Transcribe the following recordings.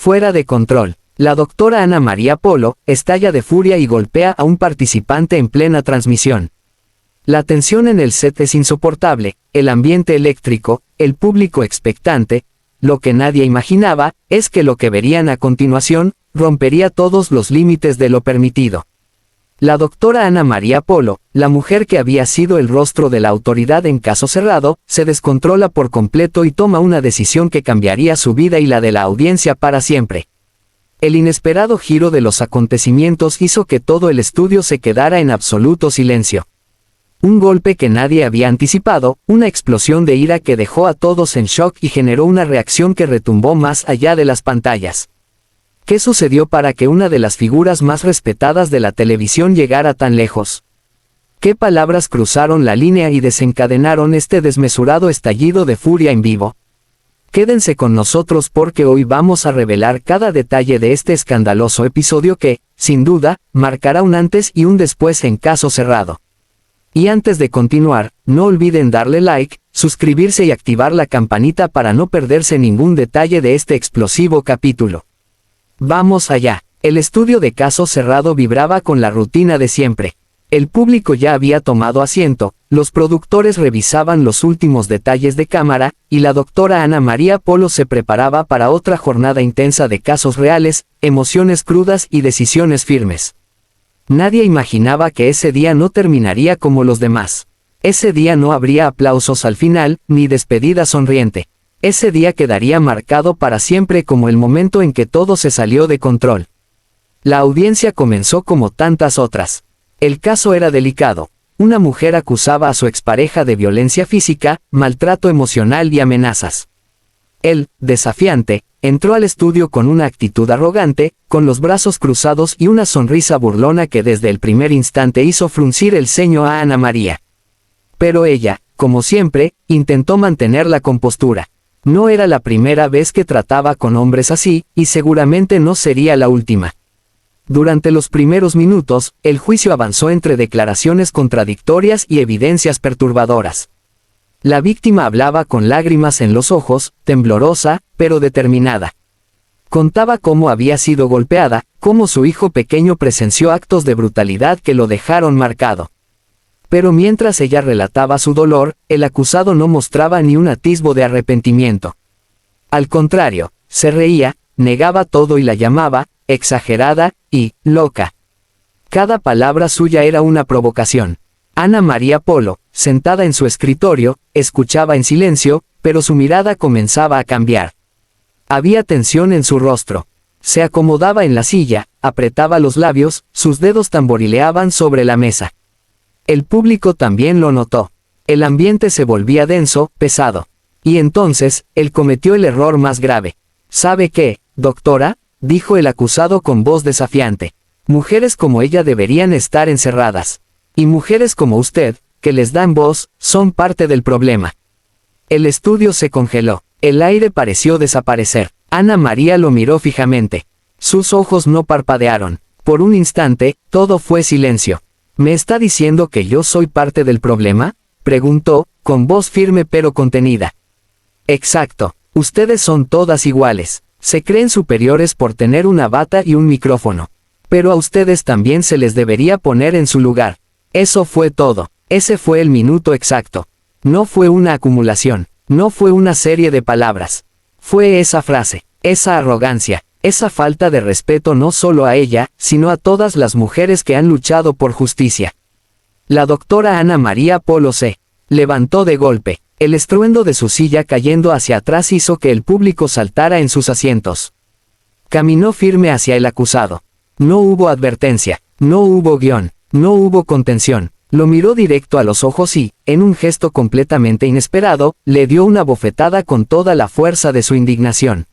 Fuera de control. La doctora Ana María Polo estalla de furia y golpea a un participante en plena transmisión. La tensión en el set es insoportable, el ambiente eléctrico, el público expectante. Lo que nadie imaginaba es que lo que verían a continuación rompería todos los límites de lo permitido. La doctora Ana María Polo, la mujer que había sido el rostro de la autoridad en Caso Cerrado, se descontrola por completo y toma una decisión que cambiaría su vida y la de la audiencia para siempre. El inesperado giro de los acontecimientos hizo que todo el estudio se quedara en absoluto silencio. Un golpe que nadie había anticipado, una explosión de ira que dejó a todos en shock y generó una reacción que retumbó más allá de las pantallas. ¿Qué sucedió para que una de las figuras más respetadas de la televisión llegara tan lejos? ¿Qué palabras cruzaron la línea y desencadenaron este desmesurado estallido de furia en vivo? Quédense con nosotros porque hoy vamos a revelar cada detalle de este escandaloso episodio que, sin duda, marcará un antes y un después en Caso Cerrado. Y antes de continuar, no olviden darle like, suscribirse y activar la campanita para no perderse ningún detalle de este explosivo capítulo. Vamos allá. El estudio de Caso Cerrado vibraba con la rutina de siempre. El público ya había tomado asiento, los productores revisaban los últimos detalles de cámara, y la doctora Ana María Polo se preparaba para otra jornada intensa de casos reales, emociones crudas y decisiones firmes. Nadie imaginaba que ese día no terminaría como los demás. Ese día no habría aplausos al final, ni despedida sonriente. Ese día quedaría marcado para siempre como el momento en que todo se salió de control. La audiencia comenzó como tantas otras. El caso era delicado. Una mujer acusaba a su expareja de violencia física, maltrato emocional y amenazas. Él, desafiante, entró al estudio con una actitud arrogante, con los brazos cruzados y una sonrisa burlona que desde el primer instante hizo fruncir el ceño a Ana María. Pero ella, como siempre, intentó mantener la compostura. No era la primera vez que trataba con hombres así, y seguramente no sería la última. Durante los primeros minutos, el juicio avanzó entre declaraciones contradictorias y evidencias perturbadoras. La víctima hablaba con lágrimas en los ojos, temblorosa, pero determinada. Contaba cómo había sido golpeada, cómo su hijo pequeño presenció actos de brutalidad que lo dejaron marcado. Pero mientras ella relataba su dolor, el acusado no mostraba ni un atisbo de arrepentimiento. Al contrario, se reía, negaba todo y la llamaba exagerada y loca. Cada palabra suya era una provocación. Ana María Polo, sentada en su escritorio, escuchaba en silencio, pero su mirada comenzaba a cambiar. Había tensión en su rostro. Se acomodaba en la silla, apretaba los labios, sus dedos tamborileaban sobre la mesa. El público también lo notó. El ambiente se volvía denso, pesado. Y entonces, él cometió el error más grave. ¿Sabe qué, doctora?, dijo el acusado con voz desafiante. Mujeres como ella deberían estar encerradas. Y mujeres como usted, que les dan voz, son parte del problema. El estudio se congeló. El aire pareció desaparecer. Ana María lo miró fijamente. Sus ojos no parpadearon. Por un instante, todo fue silencio. ¿Me está diciendo que yo soy parte del problema?, preguntó, con voz firme pero contenida. Exacto. Ustedes son todas iguales. Se creen superiores por tener una bata y un micrófono. Pero a ustedes también se les debería poner en su lugar. Eso fue todo. Ese fue el minuto exacto. No fue una acumulación. No fue una serie de palabras. Fue esa frase, esa arrogancia, esa falta de respeto no solo a ella, sino a todas las mujeres que han luchado por justicia. La doctora Ana María Polo se levantó de golpe. El estruendo de su silla cayendo hacia atrás hizo que el público saltara en sus asientos. Caminó firme hacia el acusado. No hubo advertencia, no hubo guión, no hubo contención. Lo miró directo a los ojos y, en un gesto completamente inesperado, le dio una bofetada con toda la fuerza de su indignación.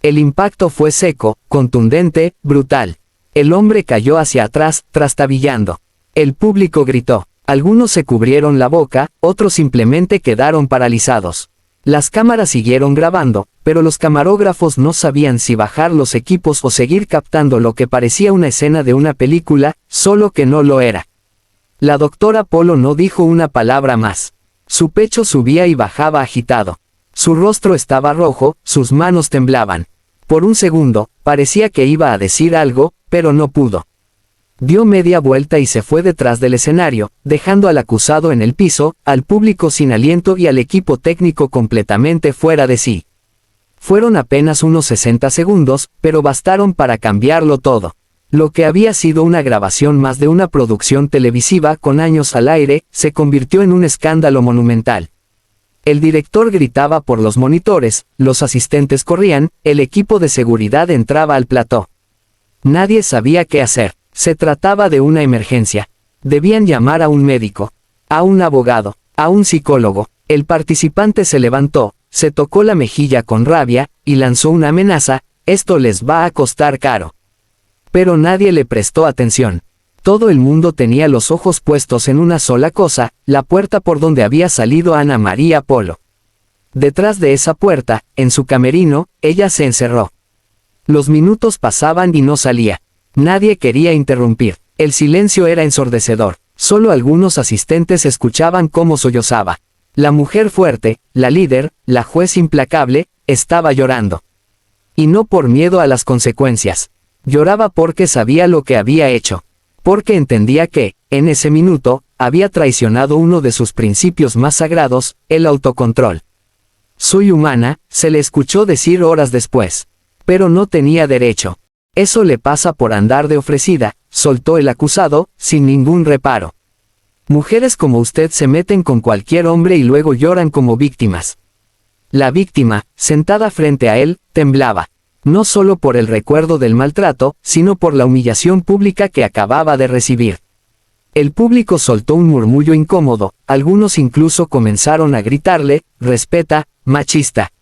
El impacto fue seco, contundente, brutal. El hombre cayó hacia atrás, trastabillando. El público gritó. Algunos se cubrieron la boca, otros simplemente quedaron paralizados. Las cámaras siguieron grabando, pero los camarógrafos no sabían si bajar los equipos o seguir captando lo que parecía una escena de una película, solo que no lo era. La doctora Polo no dijo una palabra más. Su pecho subía y bajaba agitado. Su rostro estaba rojo, sus manos temblaban. Por un segundo, parecía que iba a decir algo, pero no pudo. Dio media vuelta y se fue detrás del escenario, dejando al acusado en el piso, al público sin aliento y al equipo técnico completamente fuera de sí. Fueron apenas unos 60 segundos, pero bastaron para cambiarlo todo. Lo que había sido una grabación más de una producción televisiva con años al aire, se convirtió en un escándalo monumental. El director gritaba por los monitores, los asistentes corrían, el equipo de seguridad entraba al plató. Nadie sabía qué hacer. Se trataba de una emergencia. Debían llamar a un médico, a un abogado, a un psicólogo. El participante se levantó, se tocó la mejilla con rabia, y lanzó una amenaza: esto les va a costar caro. Pero nadie le prestó atención. Todo el mundo tenía los ojos puestos en una sola cosa, la puerta por donde había salido Ana María Polo. Detrás de esa puerta, en su camerino, ella se encerró. Los minutos pasaban y no salía. Nadie quería interrumpir. El silencio era ensordecedor. Solo algunos asistentes escuchaban cómo sollozaba. La mujer fuerte, la líder, la juez implacable, estaba llorando. Y no por miedo a las consecuencias. Lloraba porque sabía lo que había hecho. Porque entendía que, en ese minuto, había traicionado uno de sus principios más sagrados, el autocontrol. Soy humana, se le escuchó decir horas después. Pero no tenía derecho. Eso le pasa por andar de ofrecida, soltó el acusado, sin ningún reparo. Mujeres como usted se meten con cualquier hombre y luego lloran como víctimas. La víctima, sentada frente a él, temblaba. No solo por el recuerdo del maltrato, sino por la humillación pública que acababa de recibir. El público soltó un murmullo incómodo, algunos incluso comenzaron a gritarle: respeta, machista.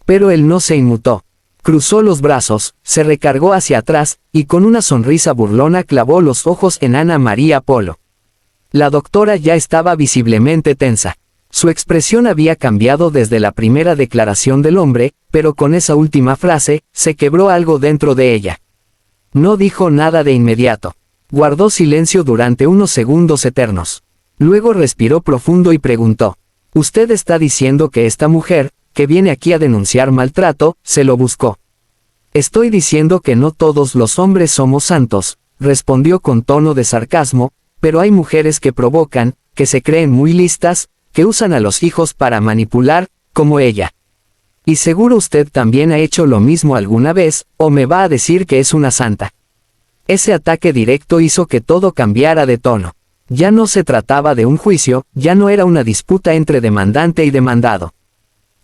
Pero él no se inmutó. Cruzó los brazos, se recargó hacia atrás, y con una sonrisa burlona clavó los ojos en Ana María Polo. La doctora ya estaba visiblemente tensa. Su expresión había cambiado desde la primera declaración del hombre, pero con esa última frase, se quebró algo dentro de ella. No dijo nada de inmediato. Guardó silencio durante unos segundos eternos. Luego respiró profundo y preguntó: ¿usted está diciendo que esta mujer, que viene aquí a denunciar maltrato, se lo buscó? Estoy diciendo que no todos los hombres somos santos, respondió con tono de sarcasmo, pero hay mujeres que provocan, que se creen muy listas, que usan a los hijos para manipular, como ella. Y seguro usted también ha hecho lo mismo alguna vez, o me va a decir que es una santa. Ese ataque directo hizo que todo cambiara de tono. Ya no se trataba de un juicio, ya no era una disputa entre demandante y demandado.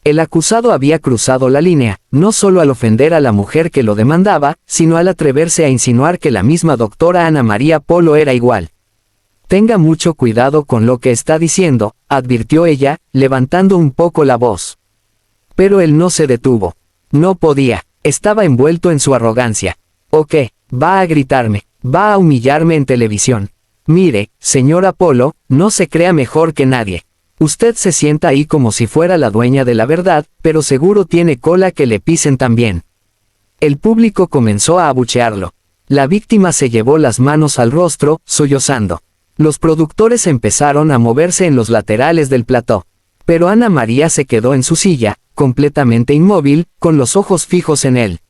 El acusado había cruzado la línea, no solo al ofender a la mujer que lo demandaba, sino al atreverse a insinuar que la misma doctora Ana María Polo era igual. Tenga mucho cuidado con lo que está diciendo, advirtió ella, levantando un poco la voz. Pero él no se detuvo. No podía, estaba envuelto en su arrogancia. ¿O qué? ¿Va a gritarme? ¿Va a humillarme en televisión? Mire, señora Polo, no se crea mejor que nadie. Usted se sienta ahí como si fuera la dueña de la verdad, pero seguro tiene cola que le pisen también. El público comenzó a abuchearlo. La víctima se llevó las manos al rostro, sollozando. Los productores empezaron a moverse en los laterales del plató. Pero Ana María se quedó en su silla, completamente inmóvil, con los ojos fijos en él.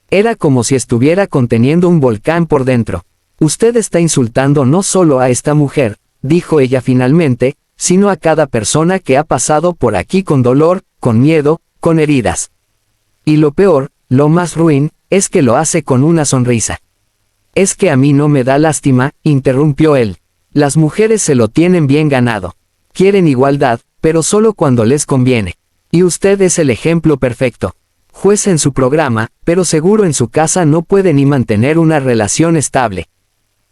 Era como si estuviera conteniendo un volcán por dentro. Usted está insultando no solo a esta mujer, dijo ella finalmente, sino a cada persona que ha pasado por aquí con dolor, con miedo, con heridas. Y lo peor, lo más ruin, es que lo hace con una sonrisa. Es que a mí no me da lástima, interrumpió él. Las mujeres se lo tienen bien ganado. Quieren igualdad, pero solo cuando les conviene. Y usted es el ejemplo perfecto. Juez en su programa, pero seguro en su casa no puede ni mantener una relación estable.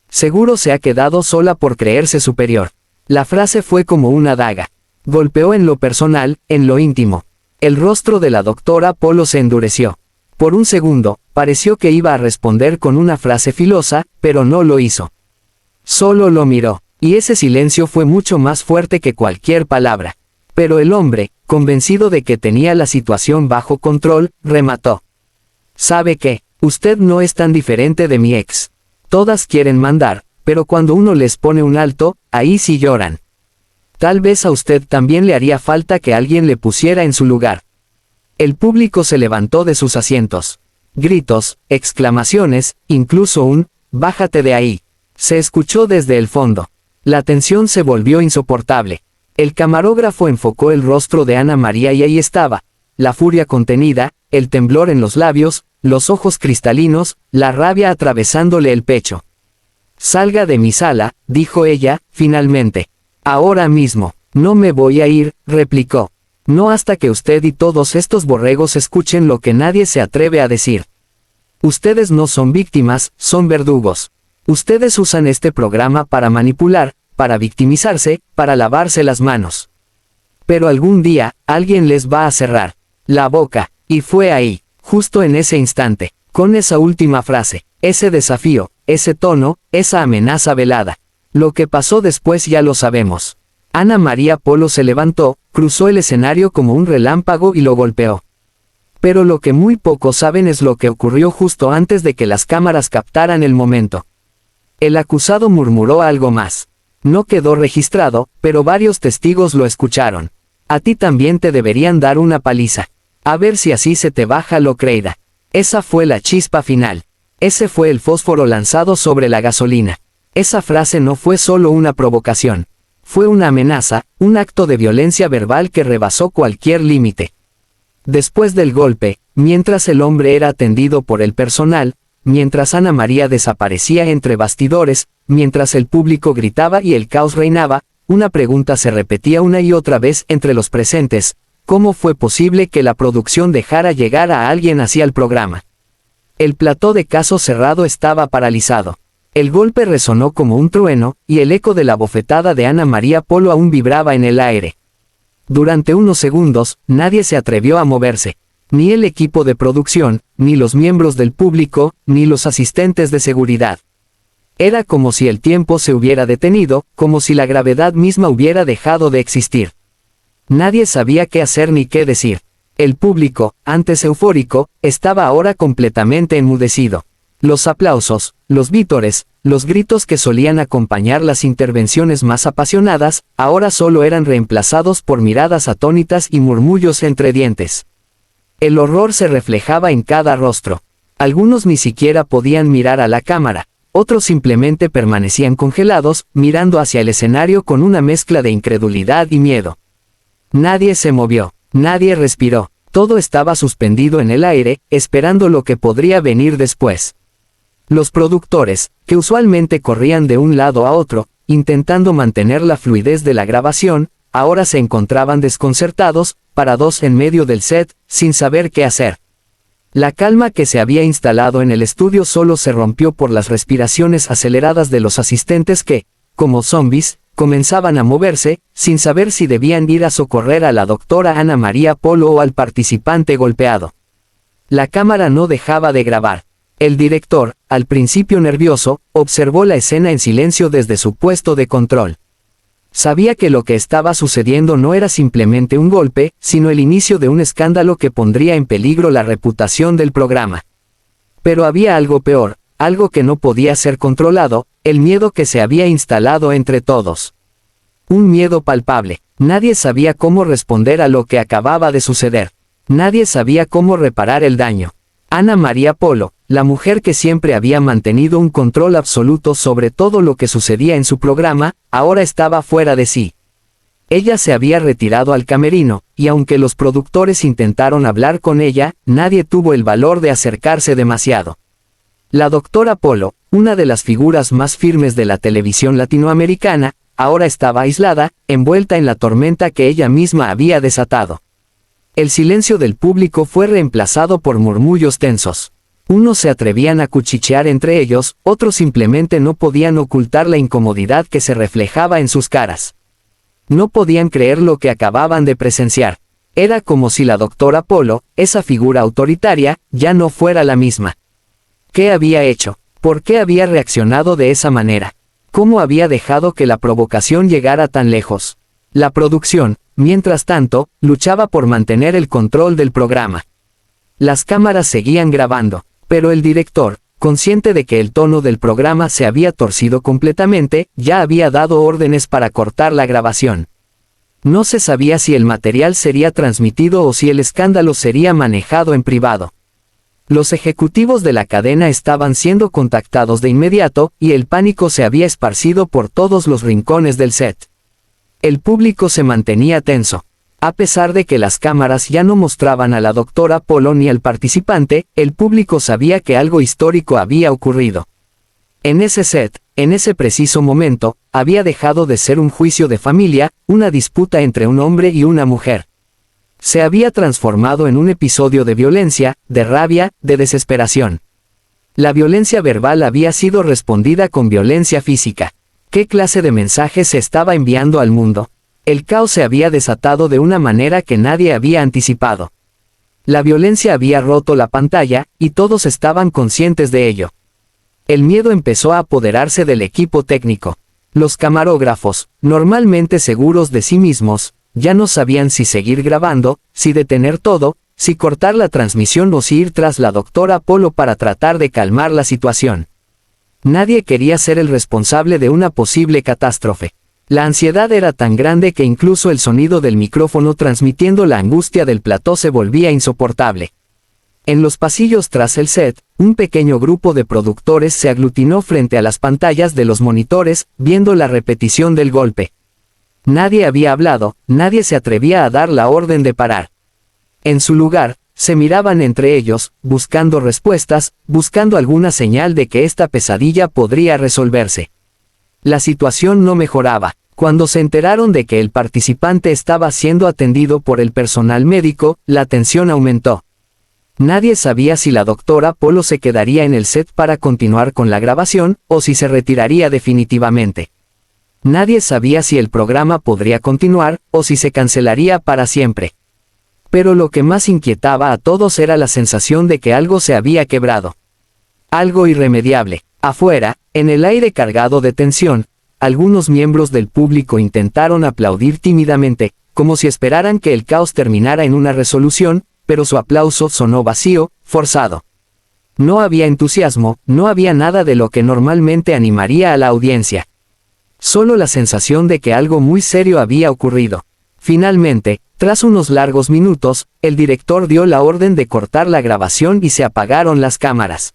Seguro se ha quedado sola por creerse superior. La frase fue como una daga. Golpeó en lo personal, en lo íntimo. El rostro de la doctora Polo se endureció. Por un segundo, pareció que iba a responder con una frase filosa, pero no lo hizo. Solo lo miró, y ese silencio fue mucho más fuerte que cualquier palabra. Pero el hombre, convencido de que tenía la situación bajo control, remató. ¿Sabe qué? Usted no es tan diferente de mi ex. Todas quieren mandar, pero cuando uno les pone un alto, ahí sí lloran. Tal vez a usted también le haría falta que alguien le pusiera en su lugar. El público se levantó de sus asientos. Gritos, exclamaciones, incluso un «bájate de ahí». Se escuchó desde el fondo. La tensión se volvió insoportable. El camarógrafo enfocó el rostro de Ana María y ahí estaba, la furia contenida, el temblor en los labios, los ojos cristalinos, la rabia atravesándole el pecho. «Salga de mi sala», dijo ella, finalmente. «Ahora mismo». «No me voy a ir», replicó. «No hasta que usted y todos estos borregos escuchen lo que nadie se atreve a decir. Ustedes no son víctimas, son verdugos. Ustedes usan este programa para manipular, para victimizarse, para lavarse las manos. Pero algún día, alguien les va a cerrar la boca». Y fue ahí, justo en ese instante, con esa última frase, ese desafío, ese tono, esa amenaza velada. Lo que pasó después ya lo sabemos. Ana María Polo se levantó, cruzó el escenario como un relámpago y lo golpeó. Pero lo que muy pocos saben es lo que ocurrió justo antes de que las cámaras captaran el momento. El acusado murmuró algo más. No quedó registrado, pero varios testigos lo escucharon. «A ti también te deberían dar una paliza. A ver si así se te baja lo creída». Esa fue la chispa final. Ese fue el fósforo lanzado sobre la gasolina. Esa frase no fue solo una provocación. Fue una amenaza, un acto de violencia verbal que rebasó cualquier límite. Después del golpe, mientras el hombre era atendido por el personal, mientras Ana María desaparecía entre bastidores, mientras el público gritaba y el caos reinaba, una pregunta se repetía una y otra vez entre los presentes: ¿cómo fue posible que la producción dejara llegar a alguien así al programa? El plató de Caso Cerrado estaba paralizado. El golpe resonó como un trueno, y el eco de la bofetada de Ana María Polo aún vibraba en el aire. Durante unos segundos, nadie se atrevió a moverse. Ni el equipo de producción, ni los miembros del público, ni los asistentes de seguridad. Era como si el tiempo se hubiera detenido, como si la gravedad misma hubiera dejado de existir. Nadie sabía qué hacer ni qué decir. El público, antes eufórico, estaba ahora completamente enmudecido. Los aplausos, los vítores, los gritos que solían acompañar las intervenciones más apasionadas, ahora solo eran reemplazados por miradas atónitas y murmullos entre dientes. El horror se reflejaba en cada rostro. Algunos ni siquiera podían mirar a la cámara, otros simplemente permanecían congelados, mirando hacia el escenario con una mezcla de incredulidad y miedo. Nadie se movió, nadie respiró, todo estaba suspendido en el aire, esperando lo que podría venir después. Los productores, que usualmente corrían de un lado a otro, intentando mantener la fluidez de la grabación, ahora se encontraban desconcertados, parados en medio del set, sin saber qué hacer. La calma que se había instalado en el estudio solo se rompió por las respiraciones aceleradas de los asistentes que, como zombies, comenzaban a moverse, sin saber si debían ir a socorrer a la doctora Ana María Polo o al participante golpeado. La cámara no dejaba de grabar. El director, al principio nervioso, observó la escena en silencio desde su puesto de control. Sabía que lo que estaba sucediendo no era simplemente un golpe, sino el inicio de un escándalo que pondría en peligro la reputación del programa. Pero había algo peor, algo que no podía ser controlado, el miedo que se había instalado entre todos. Un miedo palpable. Nadie sabía cómo responder a lo que acababa de suceder. Nadie sabía cómo reparar el daño. Ana María Polo, la mujer que siempre había mantenido un control absoluto sobre todo lo que sucedía en su programa, ahora estaba fuera de sí. Ella se había retirado al camerino, y aunque los productores intentaron hablar con ella, nadie tuvo el valor de acercarse demasiado. La doctora Polo, una de las figuras más firmes de la televisión latinoamericana, ahora estaba aislada, envuelta en la tormenta que ella misma había desatado. El silencio del público fue reemplazado por murmullos tensos. Unos se atrevían a cuchichear entre ellos, otros simplemente no podían ocultar la incomodidad que se reflejaba en sus caras. No podían creer lo que acababan de presenciar. Era como si la doctora Polo, esa figura autoritaria, ya no fuera la misma. ¿Qué había hecho? ¿Por qué había reaccionado de esa manera? ¿Cómo había dejado que la provocación llegara tan lejos? La producción, mientras tanto, luchaba por mantener el control del programa. Las cámaras seguían grabando, pero el director, consciente de que el tono del programa se había torcido completamente, ya había dado órdenes para cortar la grabación. No se sabía si el material sería transmitido o si el escándalo sería manejado en privado. Los ejecutivos de la cadena estaban siendo contactados de inmediato, y el pánico se había esparcido por todos los rincones del set. El público se mantenía tenso. A pesar de que las cámaras ya no mostraban a la doctora Polo ni al participante, el público sabía que algo histórico había ocurrido. En ese set, en ese preciso momento, había dejado de ser un juicio de familia, una disputa entre un hombre y una mujer. Se había transformado en un episodio de violencia, de rabia, de desesperación. La violencia verbal había sido respondida con violencia física. ¿Qué clase de mensaje se estaba enviando al mundo? El caos se había desatado de una manera que nadie había anticipado. La violencia había roto la pantalla, y todos estaban conscientes de ello. El miedo empezó a apoderarse del equipo técnico. Los camarógrafos, normalmente seguros de sí mismos, ya no sabían si seguir grabando, si detener todo, si cortar la transmisión o si ir tras la doctora Polo para tratar de calmar la situación. Nadie quería ser el responsable de una posible catástrofe. La ansiedad era tan grande que incluso el sonido del micrófono transmitiendo la angustia del plató se volvía insoportable. En los pasillos tras el set, un pequeño grupo de productores se aglutinó frente a las pantallas de los monitores, viendo la repetición del golpe. Nadie había hablado, nadie se atrevía a dar la orden de parar. En su lugar, se miraban entre ellos, buscando respuestas, buscando alguna señal de que esta pesadilla podría resolverse. La situación no mejoraba. Cuando se enteraron de que el participante estaba siendo atendido por el personal médico, la tensión aumentó. Nadie sabía si la doctora Polo se quedaría en el set para continuar con la grabación, o si se retiraría definitivamente. Nadie sabía si el programa podría continuar, o si se cancelaría para siempre. Pero lo que más inquietaba a todos era la sensación de que algo se había quebrado. Algo irremediable. Afuera, en el aire cargado de tensión, algunos miembros del público intentaron aplaudir tímidamente, como si esperaran que el caos terminara en una resolución, pero su aplauso sonó vacío, forzado. No había entusiasmo, no había nada de lo que normalmente animaría a la audiencia. Solo la sensación de que algo muy serio había ocurrido. Finalmente, tras unos largos minutos, el director dio la orden de cortar la grabación y se apagaron las cámaras.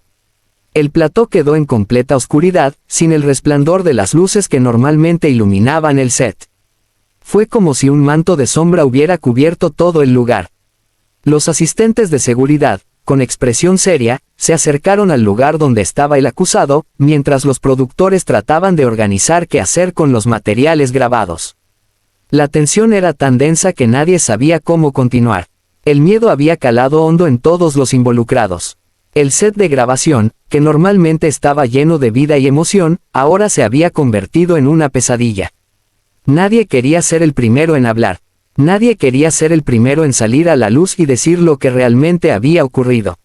El plató quedó en completa oscuridad, sin el resplandor de las luces que normalmente iluminaban el set. Fue como si un manto de sombra hubiera cubierto todo el lugar. Los asistentes de seguridad, con expresión seria, se acercaron al lugar donde estaba el acusado, mientras los productores trataban de organizar qué hacer con los materiales grabados. La tensión era tan densa que nadie sabía cómo continuar. El miedo había calado hondo en todos los involucrados. El set de grabación, que normalmente estaba lleno de vida y emoción, ahora se había convertido en una pesadilla. Nadie quería ser el primero en hablar. Nadie quería ser el primero en salir a la luz y decir lo que realmente había ocurrido.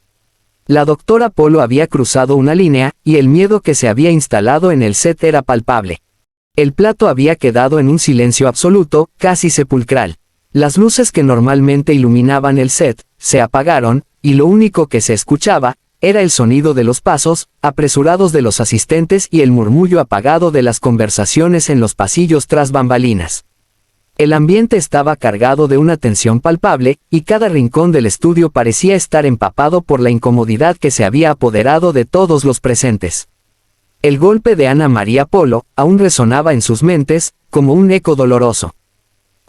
La doctora Polo había cruzado una línea, y el miedo que se había instalado en el set era palpable. El plató había quedado en un silencio absoluto, casi sepulcral. Las luces que normalmente iluminaban el set, se apagaron, y lo único que se escuchaba, era el sonido de los pasos, apresurados de los asistentes y el murmullo apagado de las conversaciones en los pasillos tras bambalinas. El ambiente estaba cargado de una tensión palpable, y cada rincón del estudio parecía estar empapado por la incomodidad que se había apoderado de todos los presentes. El golpe de Ana María Polo aún resonaba en sus mentes, como un eco doloroso.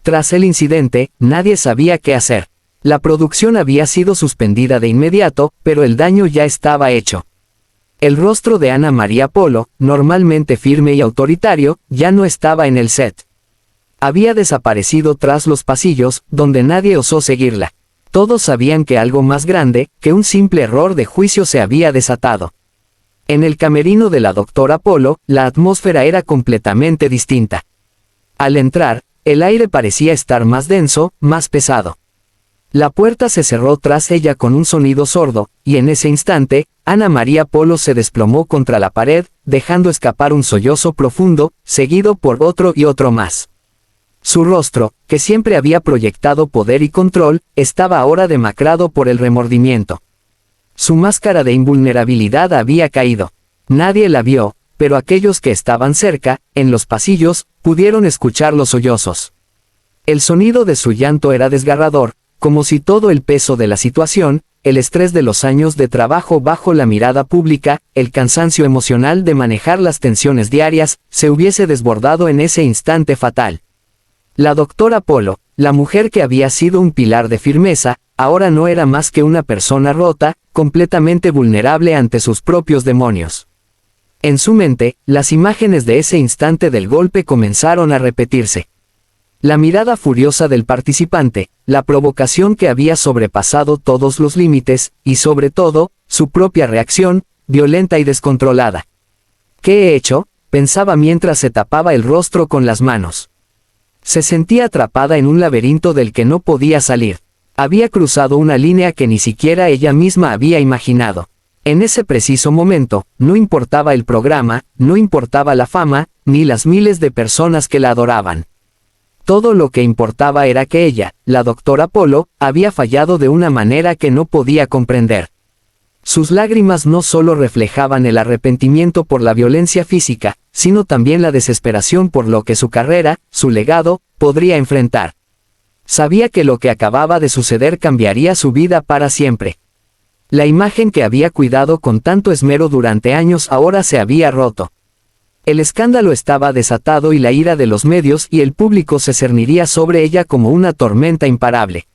Tras el incidente, nadie sabía qué hacer. La producción había sido suspendida de inmediato, pero el daño ya estaba hecho. El rostro de Ana María Polo, normalmente firme y autoritario, ya no estaba en el set. Había desaparecido tras los pasillos, donde nadie osó seguirla. Todos sabían que algo más grande, que un simple error de juicio se había desatado. En el camerino de la doctora Polo, la atmósfera era completamente distinta. Al entrar, el aire parecía estar más denso, más pesado. La puerta se cerró tras ella con un sonido sordo, y en ese instante, Ana María Polo se desplomó contra la pared, dejando escapar un sollozo profundo, seguido por otro y otro más. Su rostro, que siempre había proyectado poder y control, estaba ahora demacrado por el remordimiento. Su máscara de invulnerabilidad había caído. Nadie la vio, pero aquellos que estaban cerca, en los pasillos, pudieron escuchar los sollozos. El sonido de su llanto era desgarrador, como si todo el peso de la situación, el estrés de los años de trabajo bajo la mirada pública, el cansancio emocional de manejar las tensiones diarias, se hubiese desbordado en ese instante fatal. La doctora Polo, la mujer que había sido un pilar de firmeza, ahora no era más que una persona rota, completamente vulnerable ante sus propios demonios. En su mente, las imágenes de ese instante del golpe comenzaron a repetirse. La mirada furiosa del participante, la provocación que había sobrepasado todos los límites, y sobre todo, su propia reacción, violenta y descontrolada. ¿Qué he hecho?, pensaba mientras se tapaba el rostro con las manos. Se sentía atrapada en un laberinto del que no podía salir. Había cruzado una línea que ni siquiera ella misma había imaginado. En ese preciso momento, no importaba el programa, no importaba la fama, ni las miles de personas que la adoraban. Todo lo que importaba era que ella, la doctora Polo, había fallado de una manera que no podía comprender. Sus lágrimas no solo reflejaban el arrepentimiento por la violencia física, sino también la desesperación por lo que su carrera, su legado, podría enfrentar. Sabía que lo que acababa de suceder cambiaría su vida para siempre. La imagen que había cuidado con tanto esmero durante años ahora se había roto. El escándalo estaba desatado y la ira de los medios y el público se cerniría sobre ella como una tormenta imparable.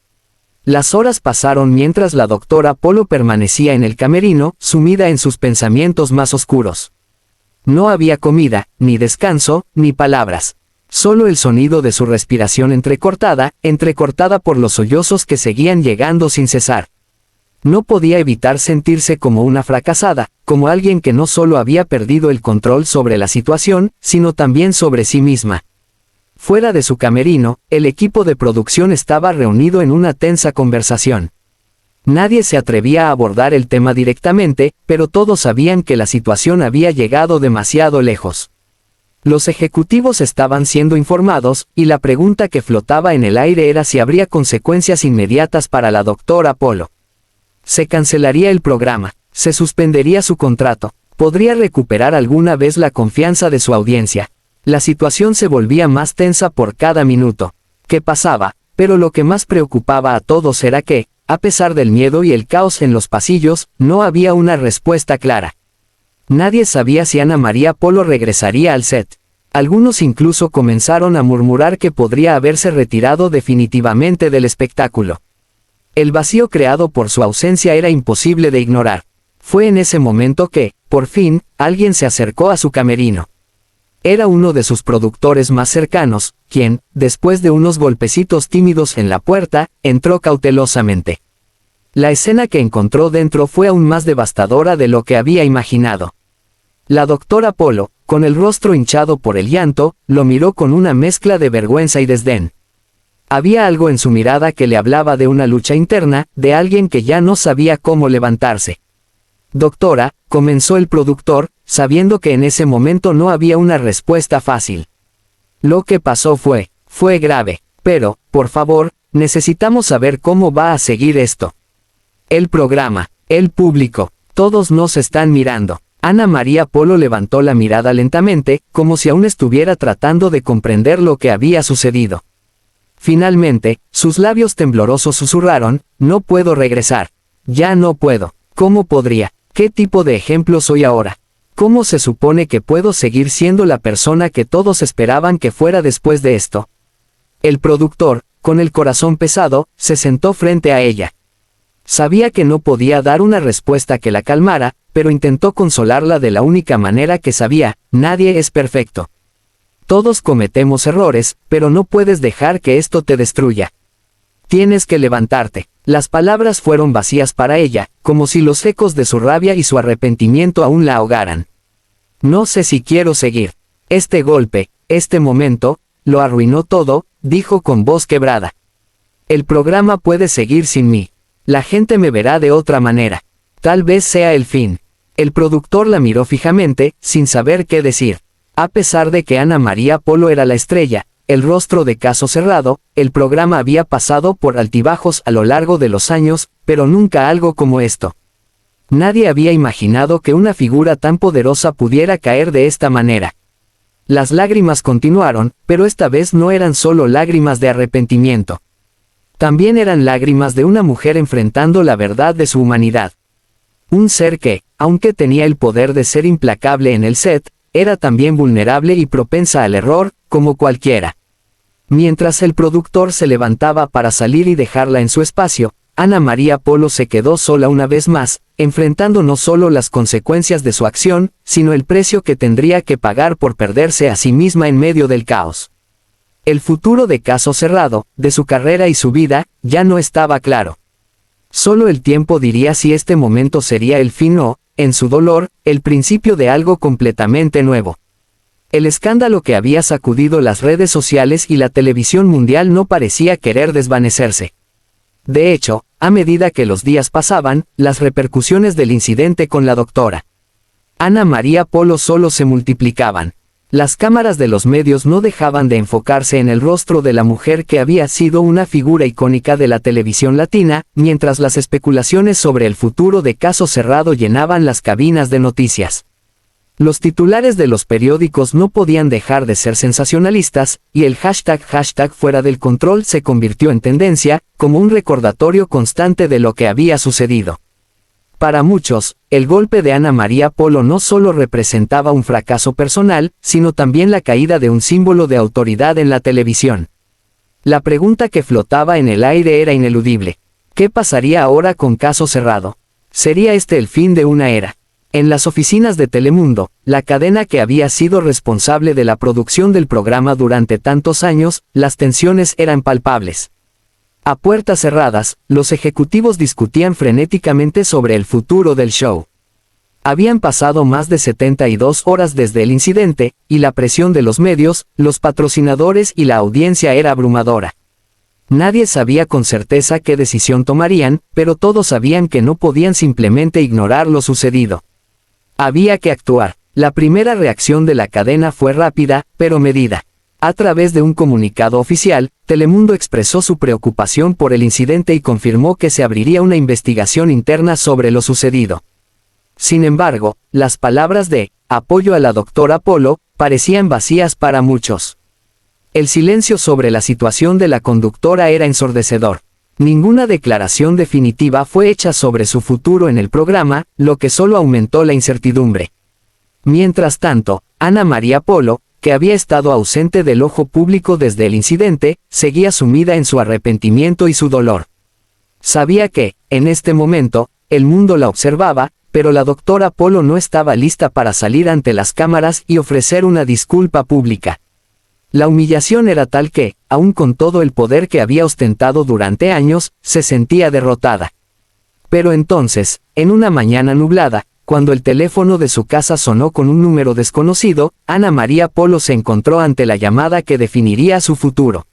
Las horas pasaron mientras la doctora Polo permanecía en el camerino, sumida en sus pensamientos más oscuros. No había comida, ni descanso, ni palabras. Solo el sonido de su respiración entrecortada por los sollozos que seguían llegando sin cesar. No podía evitar sentirse como una fracasada, como alguien que no solo había perdido el control sobre la situación, sino también sobre sí misma. Fuera de su camerino, el equipo de producción estaba reunido en una tensa conversación. Nadie se atrevía a abordar el tema directamente, pero todos sabían que la situación había llegado demasiado lejos. Los ejecutivos estaban siendo informados, y la pregunta que flotaba en el aire era si habría consecuencias inmediatas para la doctora Polo. Se cancelaría el programa, se suspendería su contrato, podría recuperar alguna vez la confianza de su audiencia. La situación se volvía más tensa por cada minuto que pasaba, pero lo que más preocupaba a todos era que, a pesar del miedo y el caos en los pasillos, no había una respuesta clara. Nadie sabía si Ana María Polo regresaría al set. Algunos incluso comenzaron a murmurar que podría haberse retirado definitivamente del espectáculo. El vacío creado por su ausencia era imposible de ignorar. Fue en ese momento que, por fin, alguien se acercó a su camerino. Era uno de sus productores más cercanos, quien, después de unos golpecitos tímidos en la puerta, entró cautelosamente. La escena que encontró dentro fue aún más devastadora de lo que había imaginado. La doctora Polo, con el rostro hinchado por el llanto, lo miró con una mezcla de vergüenza y desdén. Había algo en su mirada que le hablaba de una lucha interna, de alguien que ya no sabía cómo levantarse. Doctora, comenzó el productor, sabiendo que en ese momento no había una respuesta fácil. Lo que pasó fue grave, pero, por favor, necesitamos saber cómo va a seguir esto. El programa, el público, todos nos están mirando. Ana María Polo levantó la mirada lentamente, como si aún estuviera tratando de comprender lo que había sucedido. Finalmente, sus labios temblorosos susurraron: no puedo regresar. Ya no puedo. ¿Cómo podría? ¿Qué tipo de ejemplo soy ahora? ¿Cómo se supone que puedo seguir siendo la persona que todos esperaban que fuera después de esto? El productor, con el corazón pesado, se sentó frente a ella. Sabía que no podía dar una respuesta que la calmara, pero intentó consolarla de la única manera que sabía: nadie es perfecto. Todos cometemos errores, pero no puedes dejar que esto te destruya. Tienes que levantarte. Las palabras fueron vacías para ella, como si los ecos de su rabia y su arrepentimiento aún la ahogaran. No sé si quiero seguir. Este golpe, este momento, lo arruinó todo, dijo con voz quebrada. El programa puede seguir sin mí. La gente me verá de otra manera. Tal vez sea el fin. El productor la miró fijamente, sin saber qué decir. A pesar de que Ana María Polo era la estrella, el rostro de caso cerrado, el programa había pasado por altibajos a lo largo de los años, pero nunca algo como esto. Nadie había imaginado que una figura tan poderosa pudiera caer de esta manera. Las lágrimas continuaron, pero esta vez no eran solo lágrimas de arrepentimiento. También eran lágrimas de una mujer enfrentando la verdad de su humanidad. Un ser que, aunque tenía el poder de ser implacable en el set, era también vulnerable y propensa al error, como cualquiera. Mientras el productor se levantaba para salir y dejarla en su espacio, Ana María Polo se quedó sola una vez más, enfrentando no solo las consecuencias de su acción, sino el precio que tendría que pagar por perderse a sí misma en medio del caos. El futuro de Caso Cerrado, de su carrera y su vida, ya no estaba claro. Solo el tiempo diría si este momento sería el fin o, en su dolor, el principio de algo completamente nuevo. El escándalo que había sacudido las redes sociales y la televisión mundial no parecía querer desvanecerse. De hecho, a medida que los días pasaban, las repercusiones del incidente con la doctora Ana María Polo solo se multiplicaban. Las cámaras de los medios no dejaban de enfocarse en el rostro de la mujer que había sido una figura icónica de la televisión latina, mientras las especulaciones sobre el futuro de Caso Cerrado llenaban las cabinas de noticias. Los titulares de los periódicos no podían dejar de ser sensacionalistas, y el hashtag fuera del control se convirtió en tendencia, como un recordatorio constante de lo que había sucedido. Para muchos, el golpe de Ana María Polo no solo representaba un fracaso personal, sino también la caída de un símbolo de autoridad en la televisión. La pregunta que flotaba en el aire era ineludible. ¿Qué pasaría ahora con Caso Cerrado? ¿Sería este el fin de una era? En las oficinas de Telemundo, la cadena que había sido responsable de la producción del programa durante tantos años, las tensiones eran palpables. A puertas cerradas, los ejecutivos discutían frenéticamente sobre el futuro del show. Habían pasado más de 72 horas desde el incidente, y la presión de los medios, los patrocinadores y la audiencia era abrumadora. Nadie sabía con certeza qué decisión tomarían, pero todos sabían que no podían simplemente ignorar lo sucedido. Había que actuar. La primera reacción de la cadena fue rápida, pero medida. A través de un comunicado oficial, Telemundo expresó su preocupación por el incidente y confirmó que se abriría una investigación interna sobre lo sucedido. Sin embargo, las palabras de apoyo a la doctora Polo parecían vacías para muchos. El silencio sobre la situación de la conductora era ensordecedor. Ninguna declaración definitiva fue hecha sobre su futuro en el programa, lo que solo aumentó la incertidumbre. Mientras tanto, Ana María Polo, que había estado ausente del ojo público desde el incidente, seguía sumida en su arrepentimiento y su dolor. Sabía que, en este momento, el mundo la observaba, pero la doctora Polo no estaba lista para salir ante las cámaras y ofrecer una disculpa pública. La humillación era tal que, aun con todo el poder que había ostentado durante años, se sentía derrotada. Pero entonces, en una mañana nublada, cuando el teléfono de su casa sonó con un número desconocido, Ana María Polo se encontró ante la llamada que definiría su futuro.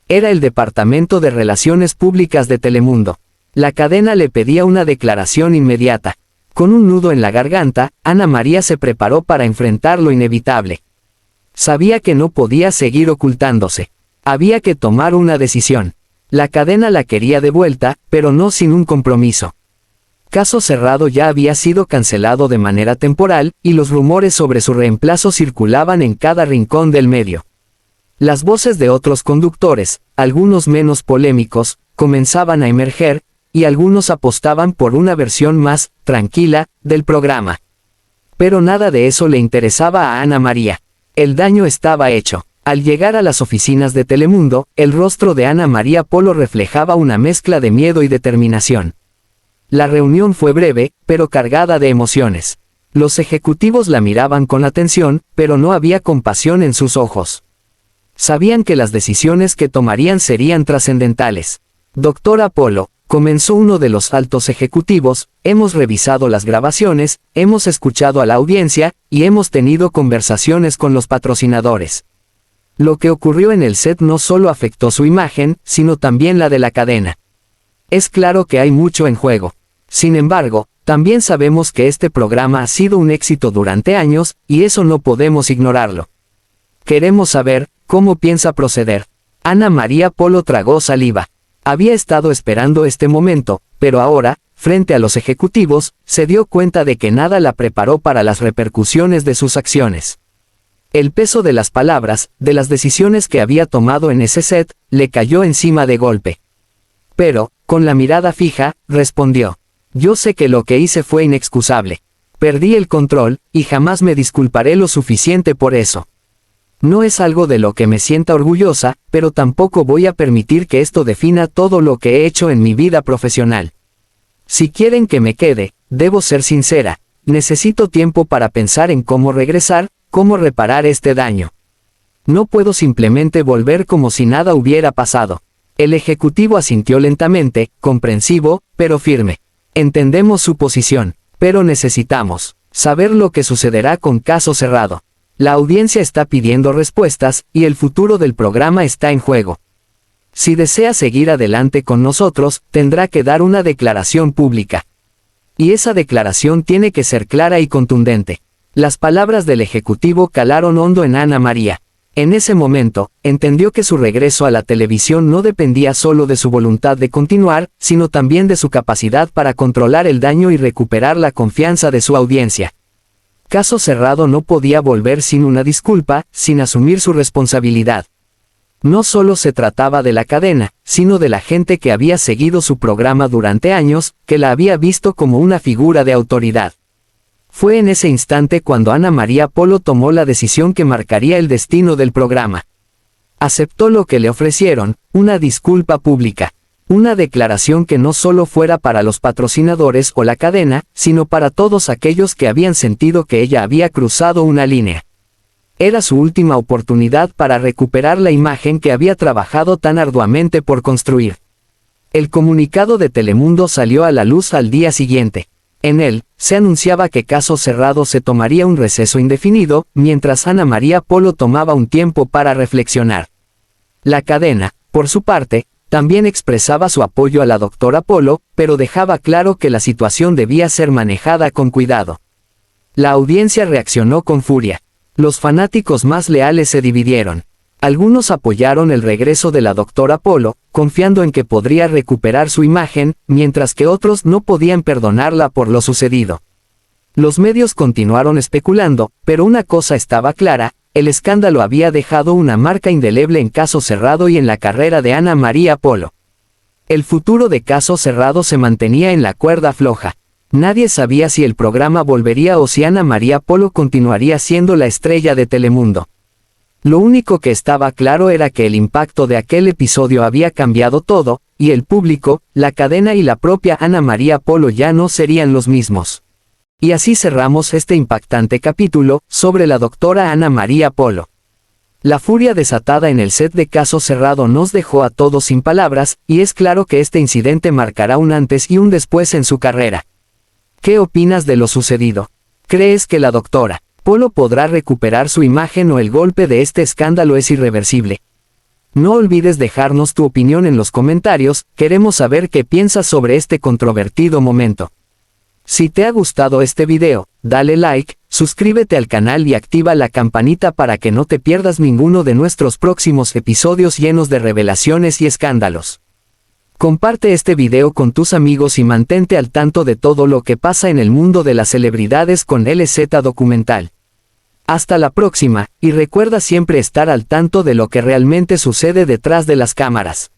Era el Departamento de Relaciones Públicas de Telemundo. La cadena le pedía una declaración inmediata. Con un nudo en la garganta, Ana María se preparó para enfrentar lo inevitable. Sabía que no podía seguir ocultándose. Había que tomar una decisión. La cadena la quería de vuelta, pero no sin un compromiso. Caso Cerrado ya había sido cancelado de manera temporal, y los rumores sobre su reemplazo circulaban en cada rincón del medio. Las voces de otros conductores, algunos menos polémicos, comenzaban a emerger, y algunos apostaban por una versión más tranquila del programa. Pero nada de eso le interesaba a Ana María. El daño estaba hecho. Al llegar a las oficinas de Telemundo, el rostro de Ana María Polo reflejaba una mezcla de miedo y determinación. La reunión fue breve, pero cargada de emociones. Los ejecutivos la miraban con atención, pero no había compasión en sus ojos. Sabían que las decisiones que tomarían serían trascendentales. Doctora Polo, comenzó uno de los altos ejecutivos, hemos revisado las grabaciones, hemos escuchado a la audiencia, y hemos tenido conversaciones con los patrocinadores. Lo que ocurrió en el set no solo afectó su imagen, sino también la de la cadena. Es claro que hay mucho en juego. Sin embargo, también sabemos que este programa ha sido un éxito durante años, y eso no podemos ignorarlo. Queremos saber cómo piensa proceder. Ana María Polo tragó saliva. Había estado esperando este momento, pero ahora, frente a los ejecutivos, se dio cuenta de que nada la preparó para las repercusiones de sus acciones. El peso de las palabras, de las decisiones que había tomado en ese set, le cayó encima de golpe. Pero, con la mirada fija, respondió. Yo sé que lo que hice fue inexcusable. Perdí el control, y jamás me disculparé lo suficiente por eso. No es algo de lo que me sienta orgullosa, pero tampoco voy a permitir que esto defina todo lo que he hecho en mi vida profesional. Si quieren que me quede, debo ser sincera, necesito tiempo para pensar en cómo regresar, cómo reparar este daño. No puedo simplemente volver como si nada hubiera pasado. El ejecutivo asintió lentamente, comprensivo, pero firme. Entendemos su posición, pero necesitamos saber lo que sucederá con Caso Cerrado. La audiencia está pidiendo respuestas, y el futuro del programa está en juego. Si desea seguir adelante con nosotros, tendrá que dar una declaración pública. Y esa declaración tiene que ser clara y contundente. Las palabras del ejecutivo calaron hondo en Ana María. En ese momento, entendió que su regreso a la televisión no dependía solo de su voluntad de continuar, sino también de su capacidad para controlar el daño y recuperar la confianza de su audiencia. Caso Cerrado no podía volver sin una disculpa, sin asumir su responsabilidad. No solo se trataba de la cadena, sino de la gente que había seguido su programa durante años, que la había visto como una figura de autoridad. Fue en ese instante cuando Ana María Polo tomó la decisión que marcaría el destino del programa. Aceptó lo que le ofrecieron, una disculpa pública. Una declaración que no solo fuera para los patrocinadores o la cadena, sino para todos aquellos que habían sentido que ella había cruzado una línea. Era su última oportunidad para recuperar la imagen que había trabajado tan arduamente por construir. El comunicado de Telemundo salió a la luz al día siguiente. En él, se anunciaba que Caso Cerrado se tomaría un receso indefinido, mientras Ana María Polo tomaba un tiempo para reflexionar. La cadena, por su parte, también expresaba su apoyo a la doctora Polo, pero dejaba claro que la situación debía ser manejada con cuidado. La audiencia reaccionó con furia. Los fanáticos más leales se dividieron. Algunos apoyaron el regreso de la doctora Polo, confiando en que podría recuperar su imagen, mientras que otros no podían perdonarla por lo sucedido. Los medios continuaron especulando, pero una cosa estaba clara: el escándalo había dejado una marca indeleble en Caso Cerrado y en la carrera de Ana María Polo. El futuro de Caso Cerrado se mantenía en la cuerda floja. Nadie sabía si el programa volvería o si Ana María Polo continuaría siendo la estrella de Telemundo. Lo único que estaba claro era que el impacto de aquel episodio había cambiado todo, y el público, la cadena y la propia Ana María Polo ya no serían los mismos. Y así cerramos este impactante capítulo sobre la doctora Ana María Polo. La furia desatada en el set de Caso Cerrado nos dejó a todos sin palabras, y es claro que este incidente marcará un antes y un después en su carrera. ¿Qué opinas de lo sucedido? ¿Crees que la doctora Polo podrá recuperar su imagen o el golpe de este escándalo es irreversible? No olvides dejarnos tu opinión en los comentarios, queremos saber qué piensas sobre este controvertido momento. Si te ha gustado este video, dale like, suscríbete al canal y activa la campanita para que no te pierdas ninguno de nuestros próximos episodios llenos de revelaciones y escándalos. Comparte este video con tus amigos y mantente al tanto de todo lo que pasa en el mundo de las celebridades con LZ Documental. Hasta la próxima, y recuerda siempre estar al tanto de lo que realmente sucede detrás de las cámaras.